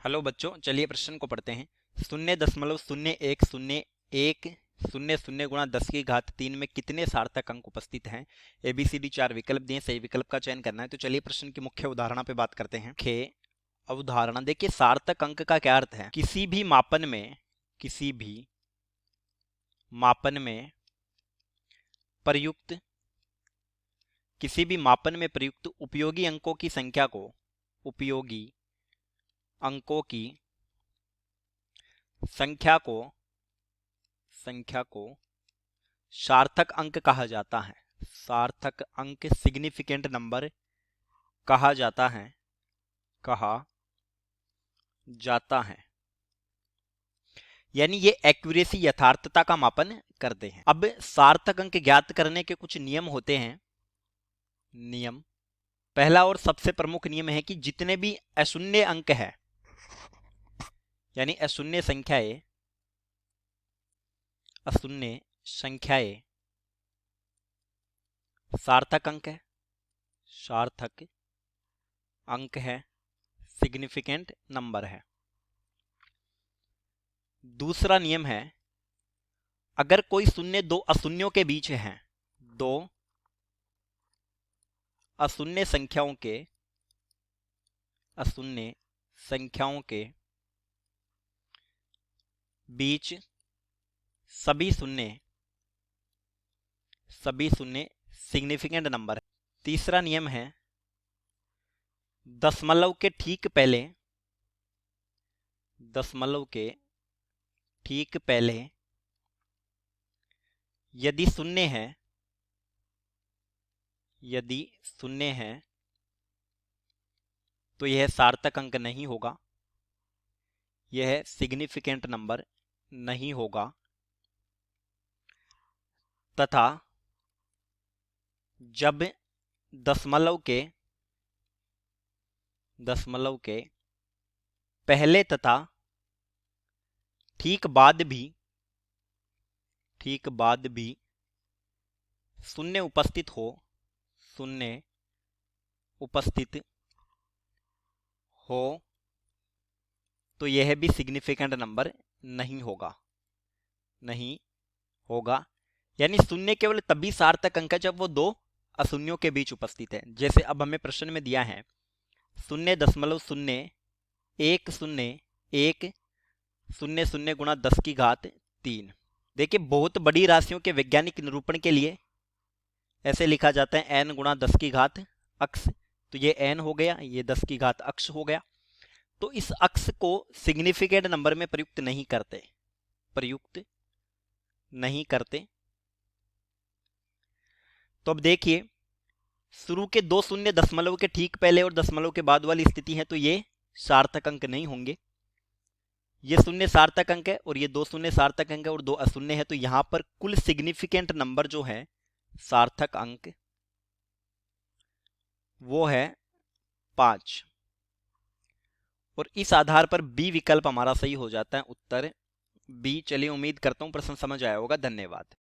Hello बच्चों, चलिए प्रश्न को पढ़ते हैं। 0.0101 गुणा 10 की घात 3 में कितने सार्थक अंक उपस्थित हैं? ABCD 4 विकल्प दिए, सही विकल्प का चयन करना है। तो चलिए प्रश्न की मुख्य उदाहरण पे बात करते हैं। अवधारणा देखिए, सार्थक अंक का क्या अर्थ है? किसी भी मापन में प्रयुक्त उपयोगी अंकों की संख्या को सार्थक अंक कहा जाता है। सार्थक अंक सिग्निफिकेंट नंबर कहा जाता है। यानी ये एक्यूरेसी, यथार्थता का मापन करते हैं। अब सार्थक अंक ज्ञात करने के कुछ नियम होते हैं। पहला और सबसे प्रमुख नियम है कि जितने भी अशून्य अंक है, यानी अशून्य संख्याएं सार्थक अंक है, सिग्निफिकेंट नंबर है। दूसरा नियम है, अगर कोई शून्य दो अशून्यों के बीच है, दो अशून्य संख्याओं के बीच सभी शून्य सिग्निफिकेंट नंबर है। तीसरा नियम है, दशमलव के ठीक पहले यदि शून्य है तो यह सार्थक अंक नहीं होगा, यह सिग्निफिकेंट नंबर नहीं होगा। तथा जब दशमलव के पहले तथा ठीक बाद भी शून्य उपस्थित हो तो यह भी सिग्निफिकेंट नंबर नहीं होगा। यानी शून्य केवल तभी सार्थक अंक है जब वो दो अशून्यों के बीच उपस्थित है। जैसे अब हमें प्रश्न में दिया है 0.0101 गुणा 10 की घात 3। देखिए, बहुत बड़ी राशियों के वैज्ञानिक निरूपण के लिए ऐसे लिखा जाता है n गुणा 10 की घात अक्ष। तो ये n हो गया, ये 10 की घात अक्ष हो गया। तो इस अक्ष को सिग्निफिकेंट नंबर में प्रयुक्त नहीं करते। तो अब देखिए, शुरू के दो शून्य दशमलव के ठीक पहले और दशमलव के बाद वाली स्थिति है, तो ये सार्थक अंक नहीं होंगे। ये शून्य सार्थक अंक है और ये दो शून्य सार्थक अंक है और दो अशून्य है। तो यहां पर कुल सिग्निफिकेंट नंबर जो है सार्थक अंक, वो है 5। और इस आधार पर बी विकल्प हमारा सही हो जाता है, उत्तर बी। चलिए, उम्मीद करता हूं प्रश्न समझ आया होगा। धन्यवाद।